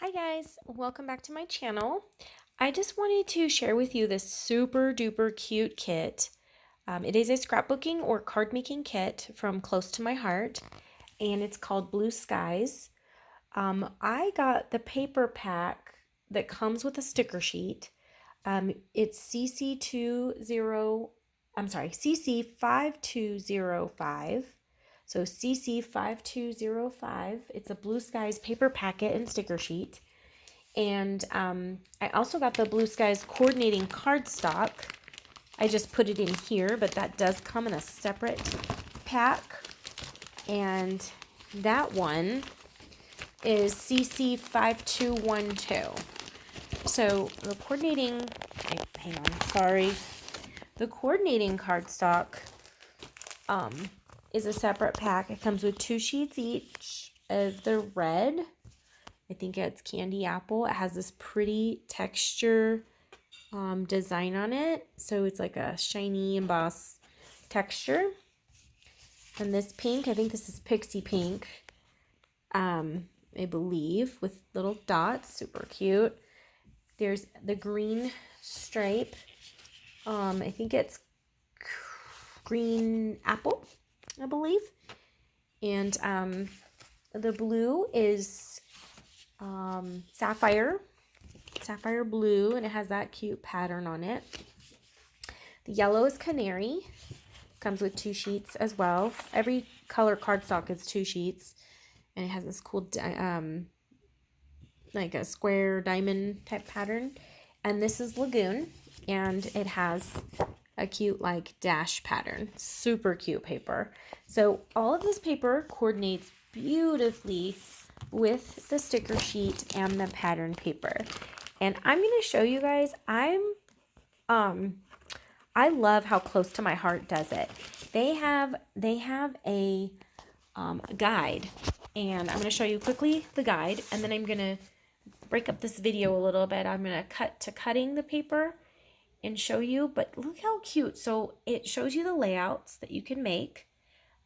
Hi guys, welcome back to my channel. I just wanted to share with you this super duper cute kit. It is a scrapbooking or card making kit from Close to My Heart, and it's called Blue Skies. I got the paper pack that comes with a sticker sheet. It's CC5205. So CC5205. It's a Blue Skies paper packet and sticker sheet. And I also got the Blue Skies coordinating cardstock. I just put it in here, but that does come in a separate pack. And that one is CC5212. So the coordinating, hang on, sorry. The coordinating cardstock is a separate pack. It comes with 2 sheets each of the red. I think it's candy apple. It has this pretty texture design on it. So it's like a shiny embossed texture. And this pink, I think this is pixie pink, I believe, with little dots. Super cute. There's the green stripe. I think it's green apple, I believe. And the blue is sapphire blue, and it has that cute pattern on it. The yellow is canary, comes with 2 sheets as well. Every color cardstock is 2 sheets, and it has this cool like a square diamond type pattern. And this is lagoon, and it has a cute like dash pattern. Super cute paper. So all of this paper coordinates beautifully with the sticker sheet and the pattern paper. And I'm going to show you guys, I love how Close to My Heart does it. They have a guide, and I'm going to show you quickly the guide, and then I'm going to break up this video a little bit. I'm going to cut to cutting the paper and show you, but look how cute. So it shows you the layouts that you can make.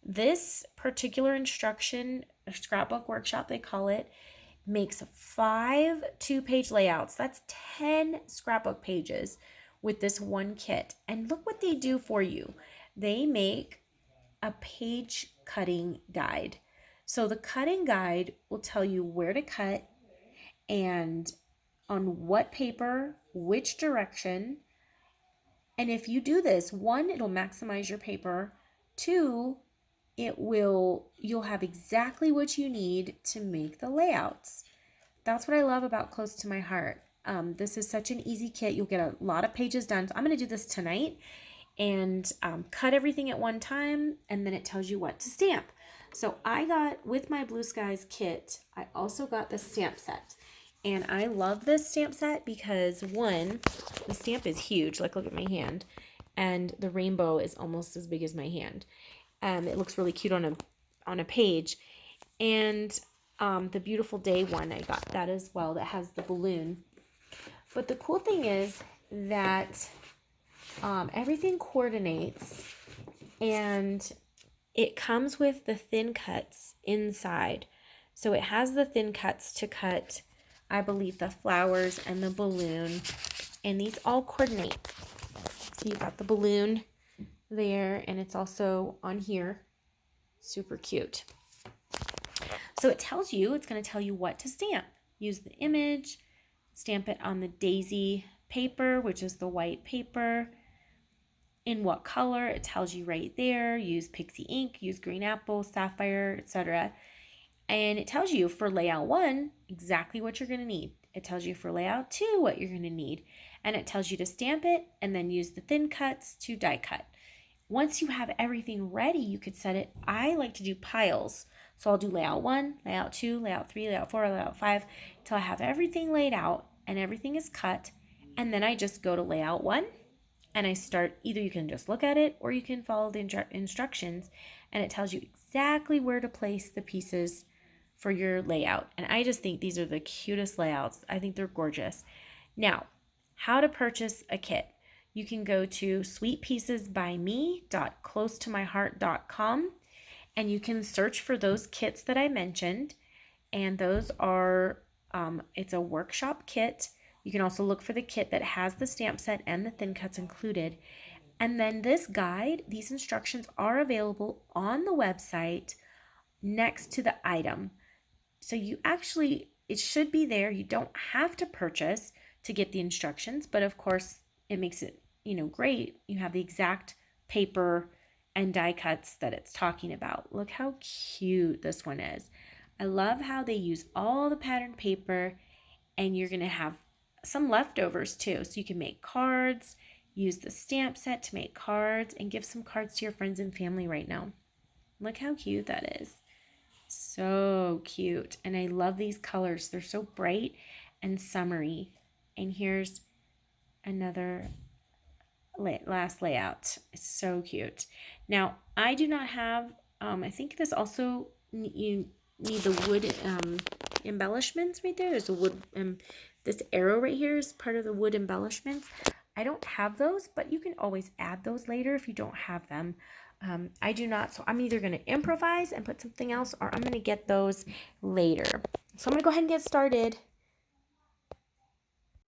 This particular instruction, a scrapbook workshop they call it, makes 5 2-page layouts. That's 10 scrapbook pages with this one kit. And look what they do for you. They make a page cutting guide. So the cutting guide will tell you where to cut and on what paper, which direction. And if you do this, 1, it'll maximize your paper. 2, you'll have exactly what you need to make the layouts. That's what I love about Close to My Heart. This is such an easy kit. You'll get a lot of pages done. So I'm going to do this tonight and cut everything at one time, and then it tells you what to stamp. So I got, with my Blue Skies kit, I also got the stamp set. And I love this stamp set because, 1, the stamp is huge. Like, look at my hand. And the rainbow is almost as big as my hand. It looks really cute on a page. And the Beautiful Day one, I got that as well. That has the balloon. But the cool thing is that everything coordinates, and it comes with the thin cuts inside. So it has the thin cuts to cut, I believe, the flowers and the balloon. And these all coordinate. So you've got the balloon there, and it's also on here. Super cute. So it tells you, it's going to tell you what to stamp. Use the image, stamp it on the daisy paper, which is the white paper. In what color, it tells you right there. Use pixie ink, use green apple, sapphire, etc. And it tells you for layout 1 exactly what you're going to need. It tells you for layout 2 what you're going to need. And it tells you to stamp it and then use the thin cuts to die cut. Once you have everything ready, you could set it. I like to do piles. So I'll do layout 1, layout 2, layout 3, layout 4, layout 5, till I have everything laid out and everything is cut. And then I just go to layout 1 and I start, either you can just look at it or you can follow the instructions, and it tells you exactly where to place the pieces for your layout. And I just think these are the cutest layouts. I think they're gorgeous. Now, how to purchase a kit. You can go to sweetpiecesbymee.closetomyheart.com, and you can search for those kits that I mentioned. And those are It's a workshop kit. You can also look for the kit that has the stamp set and the thin cuts included. And then this guide, these instructions are available on the website next to the item. So you actually, it should be there. You don't have to purchase to get the instructions, but of course it makes it, great. You have the exact paper and die cuts that it's talking about. Look how cute this one is. I love how they use all the patterned paper, and you're going to have some leftovers too. So you can make cards, use the stamp set to make cards, and give some cards to your friends and family right now. Look how cute that is. So cute. And I love these colors. They're so bright and summery. And here's another last layout. It's so cute. Now, I do not have, I think this also, you need the wood embellishments right there. There's a wood, this arrow right here is part of the wood embellishments. I don't have those, but you can always add those later if you don't have them. I do not, so I'm either going to improvise and put something else, or I'm going to get those later. So I'm going to go ahead and get started.